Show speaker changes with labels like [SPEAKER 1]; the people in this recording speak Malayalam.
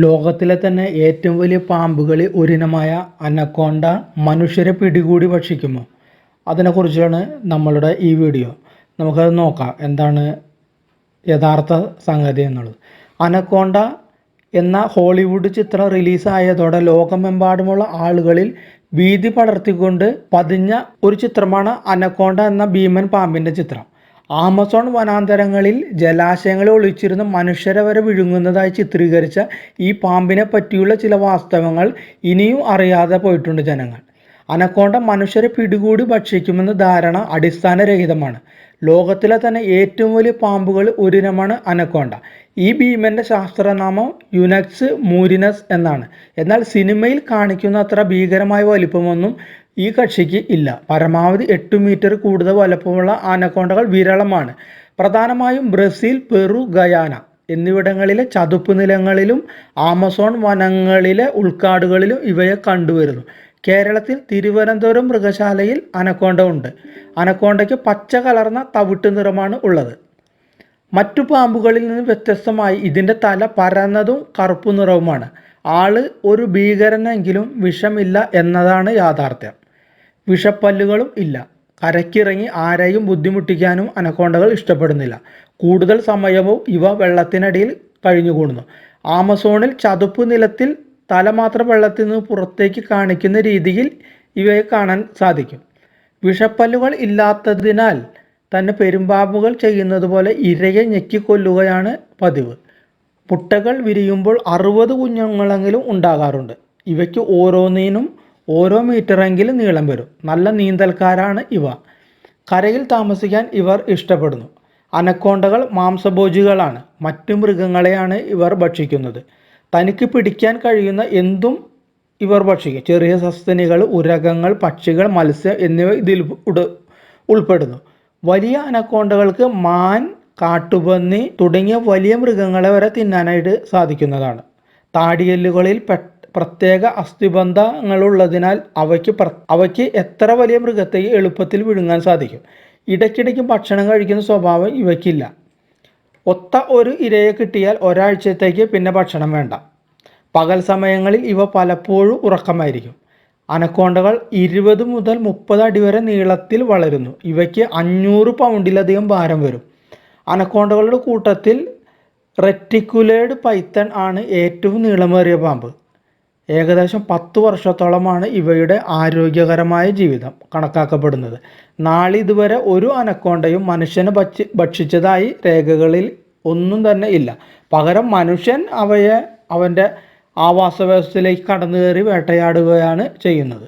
[SPEAKER 1] ലോകത്തിലെ തന്നെ ഏറ്റവും വലിയ പാമ്പുകളിൽ ഒരിനമായ അനക്കോണ്ട മനുഷ്യരെ പിടികൂടി ഭക്ഷിക്കുമോ? അതിനെക്കുറിച്ചാണ് നമ്മളുടെ ഈ വീഡിയോ. നമുക്കത് നോക്കാം എന്താണ് യഥാർത്ഥ സംഗതി എന്നുള്ളത്. അനക്കോണ്ട എന്ന ഹോളിവുഡ് ചിത്രം റിലീസായതോടെ ലോകമെമ്പാടുമുള്ള ആളുകളിൽ ഭീതി പടർത്തിക്കൊണ്ട് പതിഞ്ഞ ഒരു ചിത്രമാണ് അനക്കോണ്ട എന്ന ഭീമൻ പാമ്പിൻ്റെ ചിത്രം. ആമസോൺ വനാന്തരങ്ങളിൽ ജലാശയങ്ങളിൽ ഒളിച്ചിരുന്ന മനുഷ്യരെ വരെ വിഴുങ്ങുന്നതായി ചിത്രീകരിച്ച ഈ പാമ്പിനെ പറ്റിയുള്ള ചില വാസ്തവങ്ങൾ ഇനിയും അറിയാതെ പോയിട്ടുണ്ട് ജനങ്ങൾ. അനക്കോണ്ട മനുഷ്യരെ പിടികൂടി ഭക്ഷിക്കുമെന്ന ധാരണ അടിസ്ഥാനരഹിതമാണ്. ലോകത്തിലെ തന്നെ ഏറ്റവും വലിയ പാമ്പുകൾ ഒരിനമാണ് അനക്കോണ്ട. ഈ ഭീമന്റെ ശാസ്ത്രനാമം യുനക്സ് മൂരിനസ് എന്നാണ്. എന്നാൽ സിനിമയിൽ കാണിക്കുന്ന അത്ര ഭീകരമായ വലിപ്പമൊന്നും ഈ കക്ഷിക്ക് ഇല്ല. പരമാവധി 8 മീറ്റർ കൂടുതൽ വലുപ്പമുള്ള അനക്കോണ്ടകൾ വിരളമാണ്. പ്രധാനമായും ബ്രസീൽ, പെറു, ഗയാന എന്നിവിടങ്ങളിലെ ചതുപ്പ് നിലങ്ങളിലും ആമസോൺ വനങ്ങളിലെ ഉൾക്കാടുകളിലും ഇവയെ കണ്ടുവരുന്നു. കേരളത്തിൽ തിരുവനന്തപുരം മൃഗശാലയിൽ അനക്കോണ്ട ഉണ്ട്. അനക്കോണ്ടയ്ക്ക് പച്ച കലർന്ന തവിട്ട് നിറമാണ് ഉള്ളത്. മറ്റു പാമ്പുകളിൽ നിന്ന് വ്യത്യസ്തമായി ഇതിൻ്റെ തല പരന്നതും കറുപ്പു നിറവുമാണ്. ആള് ഒരു ഭീകരനെങ്കിലും വിഷമില്ല എന്നതാണ് യാഥാർത്ഥ്യം. വിഷപ്പല്ലുകളും ഇല്ല. കരയ്ക്കിറങ്ങി ആരെയും ബുദ്ധിമുട്ടിക്കാനും അനക്കോണ്ടകൾ ഇഷ്ടപ്പെടുന്നില്ല. കൂടുതൽ സമയവും ഇവ വെള്ളത്തിനടിയിൽ കഴിഞ്ഞുകൂടുന്നു. ആമസോണിൽ ചതുപ്പ് നിലത്തിൽ തല മാത്രം വെള്ളത്തിൽ നിന്ന് പുറത്തേക്ക് കാണിക്കുന്ന രീതിയിൽ ഇവയെ കാണാൻ സാധിക്കും. വിഷപ്പല്ലുകൾ ഇല്ലാത്തതിനാൽ തന്നെ പെരുമ്പാമ്പുകൾ ചെയ്യുന്നത് പോലെ ഇരയെ ഞെക്കിക്കൊല്ലുകയാണ് പതിവ്. മുട്ടകൾ വിരിയുമ്പോൾ 60 കുഞ്ഞുങ്ങളെങ്കിലും ഉണ്ടാകാറുണ്ട്. ഇവയ്ക്ക് ഓരോന്നിനും ഓരോ മീറ്ററെങ്കിലും നീളം വരും. നല്ല നീന്തൽക്കാരാണ് ഇവ. കരയിൽ താമസിക്കാൻ ഇവർ ഇഷ്ടപ്പെടുന്നു. അനക്കോണ്ടകൾ മാംസഭോജികളാണ്. മറ്റു മൃഗങ്ങളെയാണ് ഇവർ ഭക്ഷിക്കുന്നത്. തനിക്ക് പിടിക്കാൻ കഴിയുന്ന എന്തും ഇവർ ഭക്ഷിക്കും. ചെറിയ സസ്തനികൾ, ഉരഗങ്ങൾ, പക്ഷികൾ, മത്സ്യം എന്നിവ ഇതിൽ ഉൾപ്പെടുന്നു. വലിയ അനക്കോണ്ടകൾക്ക് മാൻ, കാട്ടുപന്നി തുടങ്ങിയ വലിയ മൃഗങ്ങളെ വരെ തിന്നാനായിട്ട് സാധിക്കുന്നതാണ്. താടിയെല്ലുകളിൽ പ്രത്യേക അസ്ഥിബന്ധങ്ങളുള്ളതിനാൽ അവയ്ക്ക് എത്ര വലിയ മൃഗത്തെയും എളുപ്പത്തിൽ വിഴുങ്ങാൻ സാധിക്കും. ഇടയ്ക്കിടയ്ക്ക് ഭക്ഷണം കഴിക്കുന്ന സ്വഭാവം ഇവയ്ക്കില്ല. ഒത്ത ഒരു ഇരയെ കിട്ടിയാൽ ഒരാഴ്ചത്തേക്ക് പിന്നെ ഭക്ഷണം വേണ്ട. പകൽ സമയങ്ങളിൽ ഇവ പലപ്പോഴും ഉറക്കമായിരിക്കും. അനക്കോണ്ടകൾ 20 മുതൽ 30 അടി വരെ നീളത്തിൽ വളരുന്നു. ഇവയ്ക്ക് 500 പൗണ്ടിലധികം ഭാരം വരും. അനക്കോണ്ടകളുടെ കൂട്ടത്തിൽ റെറ്റിക്കുലേഡ് പൈത്തൺ ആണ് ഏറ്റവും നീളമേറിയ പാമ്പ്. ഏകദേശം 10 വർഷത്തോളമാണ് ഇവയുടെ ആരോഗ്യകരമായ ജീവിതം കണക്കാക്കപ്പെടുന്നത്. നാളിതുവരെ ഒരു അനക്കോണ്ടയും മനുഷ്യനെ ഭക്ഷിച്ചതായി രേഖകളിൽ ഒന്നും തന്നെ ഇല്ല. പകരം മനുഷ്യൻ അവയെ അവൻ്റെ ആവാസ വ്യവസ്ഥയിലേക്ക് കടന്നു കയറി വേട്ടയാടുകയാണ് ചെയ്യുന്നത്.